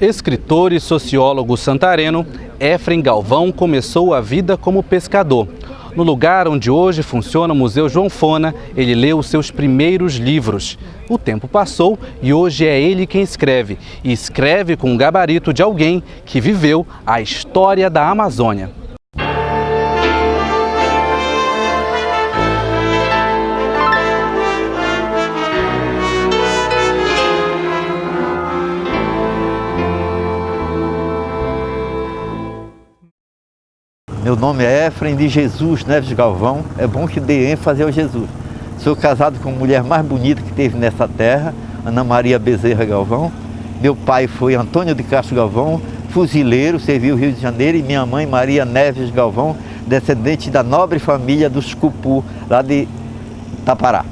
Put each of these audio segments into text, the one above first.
Escritor e sociólogo santareno, Efrem Galvão começou a vida como pescador. No lugar onde hoje funciona o Museu João Fona, ele leu os seus primeiros livros. O tempo passou e hoje é ele quem escreve. E escreve com o gabarito de alguém que viveu a história da Amazônia. Meu nome é Efrem de Jesus Neves Galvão. É bom que dê ênfase ao Jesus. Sou casado com a mulher mais bonita que teve nessa terra, Ana Maria Bezerra Galvão. Meu pai foi Antônio de Castro Galvão, fuzileiro, serviu o Rio de Janeiro, e minha mãe Maria Neves Galvão, descendente da nobre família dos Cupu, lá de Tapará.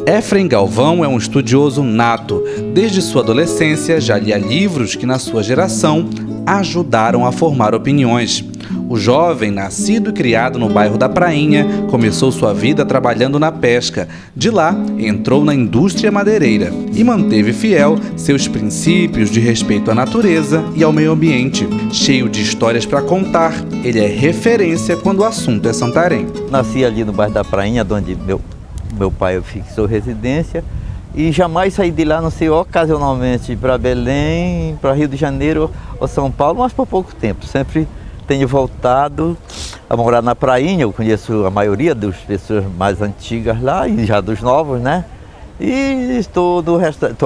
Efrem Galvão é um estudioso nato. Desde sua adolescência já lia livros que na sua geração ajudaram a formar opiniões. O jovem, nascido e criado no bairro da Prainha, começou sua vida trabalhando na pesca. De lá, entrou na indústria madeireira e manteve fiel seus princípios de respeito à natureza e ao meio ambiente. Cheio de histórias para contar, ele é referência quando o assunto é Santarém. Nasci ali no bairro da Prainha, onde meu pai fixou residência, e jamais saí de lá, não sei, ocasionalmente para Belém, para Rio de Janeiro ou São Paulo, mas por pouco tempo. Sempre tenho voltado a morar na Prainha. Eu conheço a maioria das pessoas mais antigas lá e já dos novos, né? E estou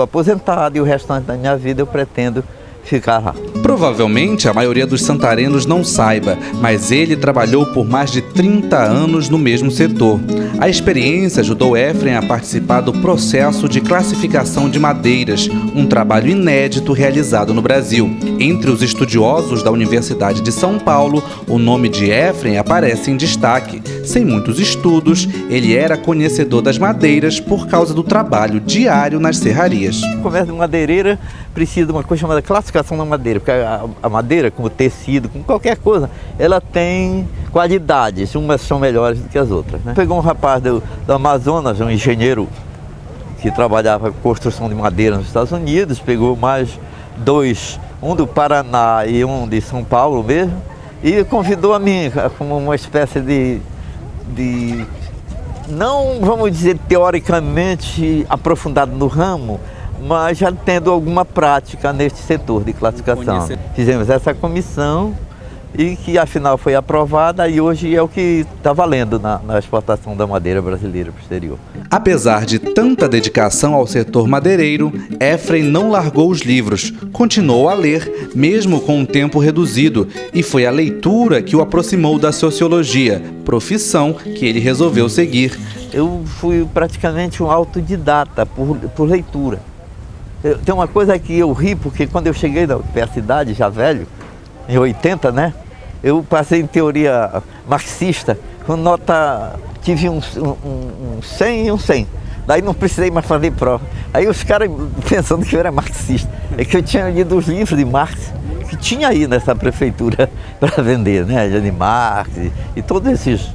aposentado, e o restante da minha vida eu pretendo ficar lá. Provavelmente a maioria dos santarenos não saiba, mas ele trabalhou por mais de 30 anos no mesmo setor. A experiência ajudou Efrem a participar do processo de classificação de madeiras, um trabalho inédito realizado no Brasil. Entre os estudiosos da Universidade de São Paulo, o nome de Efrem aparece em destaque. Sem muitos estudos, ele era conhecedor das madeiras por causa do trabalho diário nas serrarias. O comércio de madeireira precisa de uma coisa chamada classificação da madeira, porque a madeira, como tecido, como qualquer coisa, ela tem qualidades, umas são melhores do que as outras, né? Pegou um rapaz do Amazonas, um engenheiro que trabalhava com construção de madeira nos Estados Unidos, pegou mais dois, um do Paraná e um de São Paulo mesmo, e convidou a mim como uma espécie de não vamos dizer teoricamente aprofundado no ramo, mas já tendo alguma prática neste setor de classificação. Fizemos essa comissão e que afinal foi aprovada, e hoje é o que está valendo na exportação da madeira brasileira para o exterior. Apesar de tanta dedicação ao setor madeireiro, Efrem não largou os livros, continuou a ler, mesmo com um tempo reduzido, e foi a leitura que o aproximou da sociologia, profissão que ele resolveu seguir. Eu fui praticamente um autodidata por leitura. Tem uma coisa que eu ri, porque quando eu cheguei na universidade, já velho, em 80, né? Eu passei em teoria marxista, com nota, tive um 100 e um 100. Daí não precisei mais fazer prova. Aí os caras pensando que eu era marxista. É que eu tinha lido os livros de Marx, que tinha aí nessa prefeitura para vender, né? De Marx e todos esses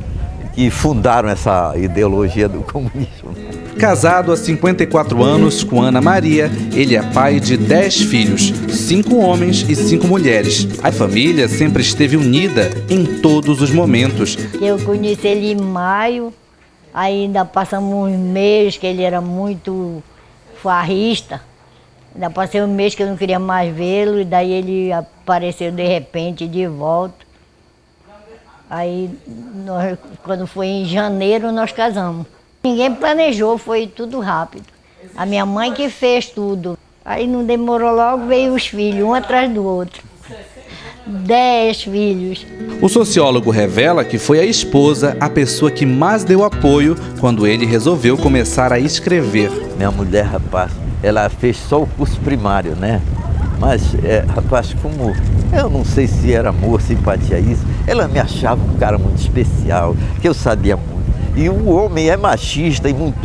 que fundaram essa ideologia do comunismo. Casado há 54 anos com Ana Maria, ele é pai de 10 filhos, 5 homens e 5 mulheres. A família sempre esteve unida em todos os momentos. Eu conheci ele em maio, ainda passamos uns meses que ele era muito farrista. Ainda passei um mês que eu não queria mais vê-lo, e daí ele apareceu de repente de volta. Aí, quando foi em janeiro, nós casamos. Ninguém planejou, foi tudo rápido. A minha mãe que fez tudo. Aí não demorou, logo veio os filhos, um atrás do outro. 10 filhos. O sociólogo revela que foi a esposa a pessoa que mais deu apoio quando ele resolveu começar a escrever. Minha mulher, rapaz, ela fez só o curso primário, né? Mas, rapaz, como eu não sei se era amor, simpatia, isso, ela me achava um cara muito especial, que eu sabia muito. E o homem é machista e muito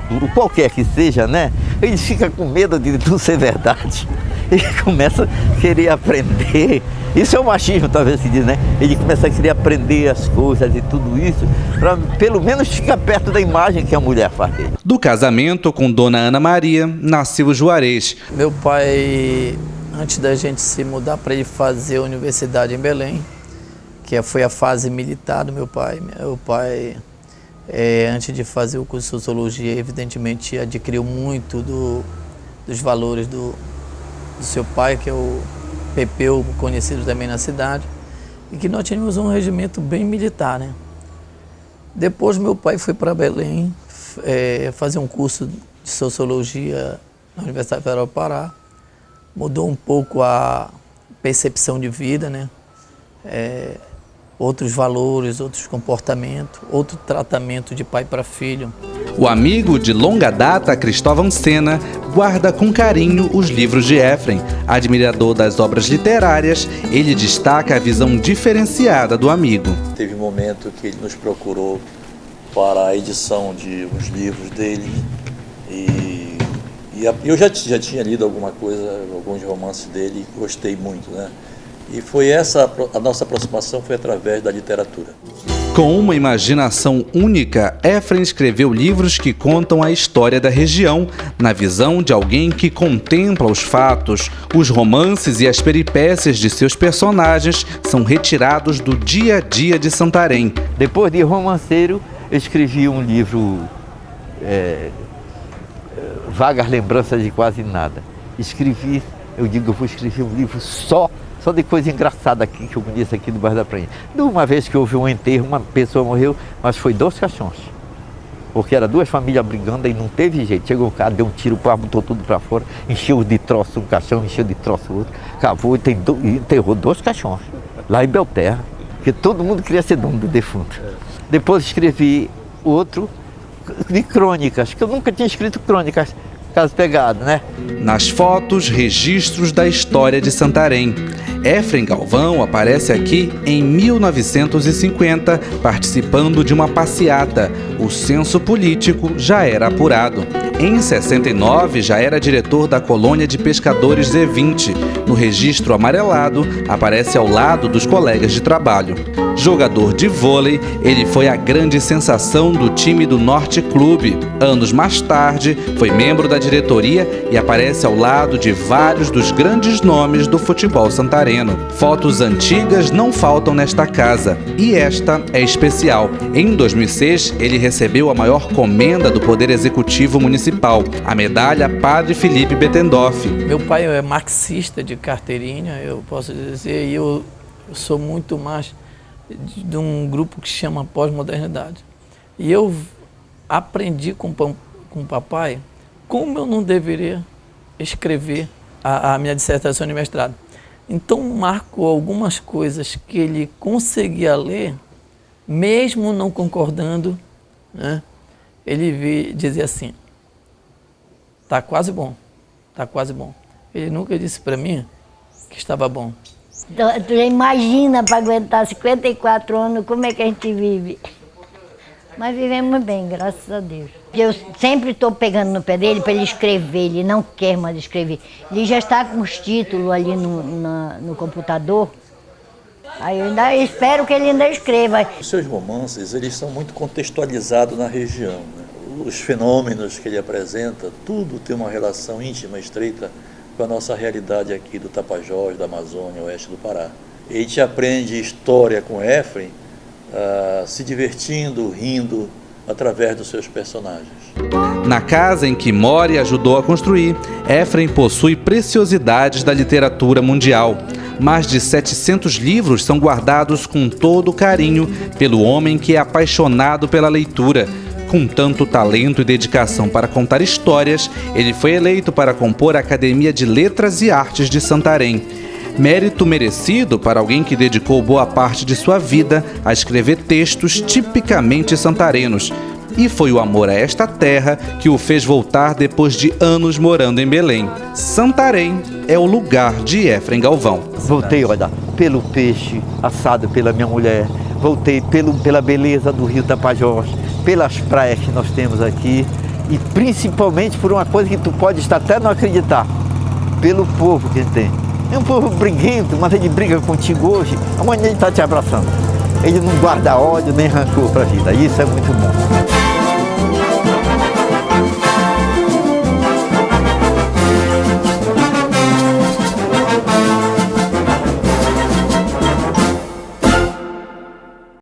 futuro, qualquer que seja, né? Ele fica com medo de tudo ser verdade. Ele começa a querer aprender. Isso é o machismo, talvez se diz, né? Ele começa a querer aprender as coisas e tudo isso, para pelo menos ficar perto da imagem que a mulher faz dele. Do casamento com Dona Ana Maria, nasceu Juarez. Meu pai, antes da gente se mudar para ele fazer a universidade em Belém, que foi a fase militar do meu pai. Meu pai, antes de fazer o curso de Sociologia, evidentemente adquiriu muito dos valores do seu pai, que é o Pepeu, conhecido também na cidade, e que nós tínhamos um regimento bem militar, né? Depois meu pai foi para Belém fazer um curso de Sociologia na Universidade Federal do Pará, mudou um pouco a percepção de vida, né? Outros valores, outros comportamentos, outro tratamento de pai para filho. O amigo de longa data, Cristóvão Sena, guarda com carinho os livros de Efrem. Admirador das obras literárias, ele destaca a visão diferenciada do amigo. Teve um momento que ele nos procurou para a edição de uns livros dele e eu já tinha lido alguma coisa, alguns romances dele e gostei muito, né? E foi a nossa aproximação foi através da literatura. Com uma imaginação única, Efrem escreveu livros que contam a história da região, na visão de alguém que contempla os fatos. Os romances e as peripécias de seus personagens são retirados do dia a dia de Santarém. Depois de romanceiro, eu escrevi um livro, Vagas Lembranças de Quase Nada. Eu vou escrever um livro só de coisa engraçada aqui que eu conheço aqui do bairro da Prainha. De uma vez que houve um enterro, uma pessoa morreu, mas foi 2 caixões. Porque eram 2 famílias brigando e não teve jeito. Chegou o cara, deu um tiro, botou tudo para fora, encheu de troço um caixão, encheu de troço outro, cavou e enterrou 2 caixões, lá em Belterra, porque todo mundo queria ser dono do defunto. Depois escrevi outro de crônicas, que eu nunca tinha escrito crônicas, caso pegado, né? Nas fotos, registros da história de Santarém. Efrem Galvão aparece aqui em 1950, participando de uma passeata. O censo político já era apurado. Em 69, já era diretor da colônia de pescadores Z20. No registro amarelado, aparece ao lado dos colegas de trabalho. Jogador de vôlei, ele foi a grande sensação do time do Norte Clube. Anos mais tarde, foi membro da diretoria e aparece ao lado de vários dos grandes nomes do futebol santareno. Fotos antigas não faltam nesta casa, e esta é especial. Em 2006, ele recebeu a maior comenda do Poder Executivo Municipal, a medalha Padre Felipe Bettendorf. Meu pai é marxista de carteirinha, eu posso dizer, e eu sou muito mais de um grupo que chama pós-modernidade. E eu aprendi com o papai como eu não deveria escrever a minha dissertação de mestrado. Então marcou algumas coisas que ele conseguia ler, mesmo não concordando, né? Ele dizia assim, tá quase bom, tá quase bom. Ele nunca disse para mim que estava bom. Tu imagina para aguentar 54 anos, como é que a gente vive? Mas vivemos bem, graças a Deus. Eu sempre estou pegando no pé dele para ele escrever, ele não quer mais escrever. Ele já está com os títulos ali no computador. Aí eu ainda espero que ele ainda escreva. Os seus romances, eles são muito contextualizados na região, né? Os fenômenos que ele apresenta, tudo tem uma relação íntima, estreita com a nossa realidade aqui do Tapajós, da Amazônia, oeste do Pará. E a gente aprende história com Efrem, se divertindo, rindo, através dos seus personagens. Na casa em que mora e ajudou a construir, Efrem possui preciosidades da literatura mundial. Mais de 700 livros são guardados com todo carinho pelo homem que é apaixonado pela leitura. Com tanto talento e dedicação para contar histórias, ele foi eleito para compor a Academia de Letras e Artes de Santarém. Mérito merecido para alguém que dedicou boa parte de sua vida a escrever textos tipicamente santarenos. E foi o amor a esta terra que o fez voltar depois de anos morando em Belém. Santarém é o lugar de Efrem Galvão. Voltei, olha, pelo peixe assado pela minha mulher, voltei pela beleza do rio Tapajós, pelas praias que nós temos aqui E principalmente por uma coisa que tu pode estar até não acreditar, pelo povo que ele tem. É um povo briguento, mas ele briga contigo hoje, amanhã ele está te abraçando. Ele não guarda ódio nem rancor para a vida, isso é muito bom.